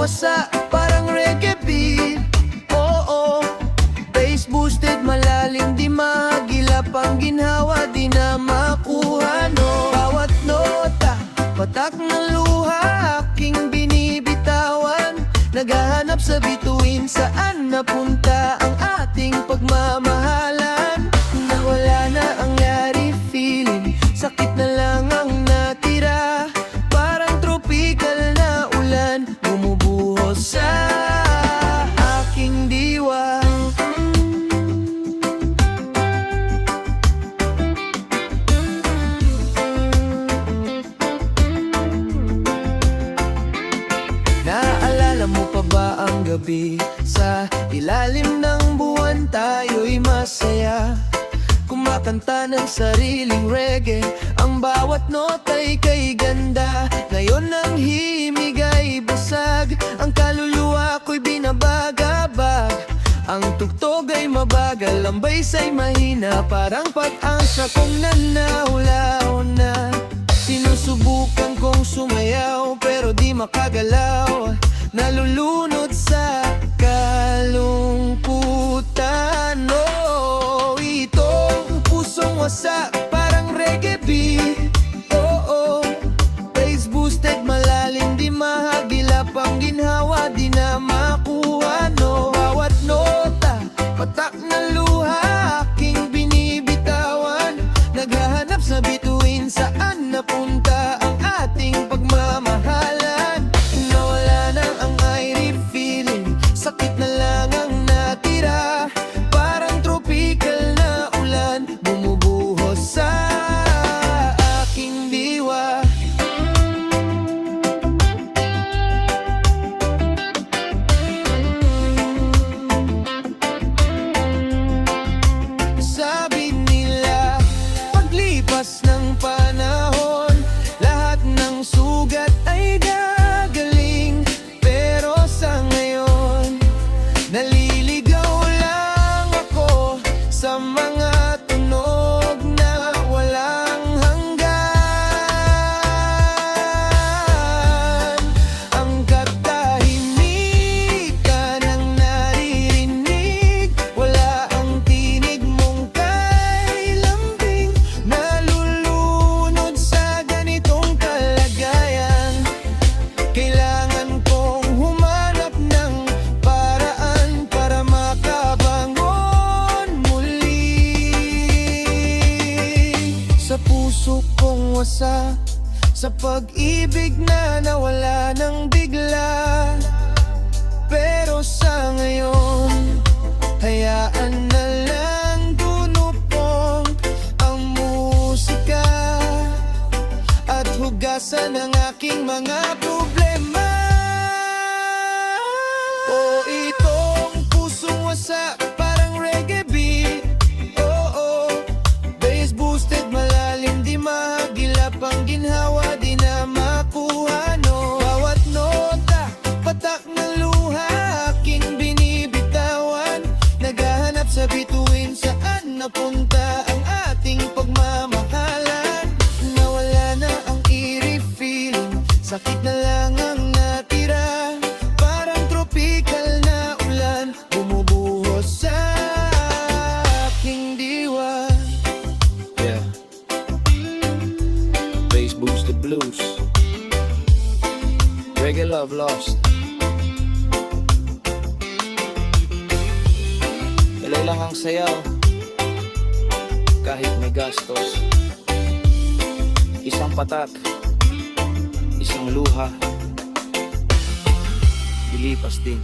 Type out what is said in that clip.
wasa, parang reggae beat. Oo, bass boosted, malalim, di mahagilap ang ginhawa, di na makuha, no. Bawat nota, patak ng luha, aking binibitawan. Naghahanap sa bituin, saan napunta ang ating pagmamahalan. Nawala na ang yari feeling, sakit na lang ang natira. Parang tropical na ulan, bumubuhos sa aking diwa. Naaalala mo pa ba ang gabi? Sa ilalim ng buwan tayo'y masaya, kumakanta ng sariling reggae. Ang bawat nota'y kay ganda. Ngayon ang himig ay basag, ang kaluluwa ko'y binabagabag. Ang tugtog ay mabagal, ang bass ay mahina, parang pag-asa kong nanahulaw na. Sinusubukan kong sumayaw pero di makagalaw, nalulunod sa kalungkutan. Oh, itong pusong wasak, parang reggae beat. Oo, bass boosted, malalim, di mahagilap ang ginhawa, di na makuha, no. Bawat nota, patak na luha, aking binibitawan. Naghahanap sa bituin, saan napunta ang ating pagmamahalan. Nawala na ang airy feeling, sakit na lang ang natira. Parang tropical na ulan, bumubuhos sa aking diwa. Sabi nila, paglipas ng panahon, lahat ng sugat ay gagaling. Pero sa ngayon, naliligaw lang ako sa mga tunog na walang hanggan. Ang katahimikan ang naririnig, wala ang tinig mong kay lambing. Nalulunod sa ganitong kalagayan, kailangan kong humanap ng paraan para makabangon muli. Sa puso kong wasa, sa pag-ibig na nawala ng bigla. Pero sa ngayon, hayaan na lang dunupong ang musika at hugasan ang aking mga problema. O itong pusong wasak, parang reggae beat. Oo, bass boosted, malalim, di mahagilap ang ginhawa, di na makuha, no. Bawat nota, patak ng luha, aking binibitawan. Naghahanap sa bituin, saan napunta ang ating pagmamahalan. Nawala na ang eerie feeling, sakit na lang ang natira. Parang tropical na ulan, bumubuhos sa aking diwa. Yeah. Bass boosted blues. Reggae love lost. Ilay lang ang sayaw, kahit may gastos. Isang patak, isang luha, dilipas din.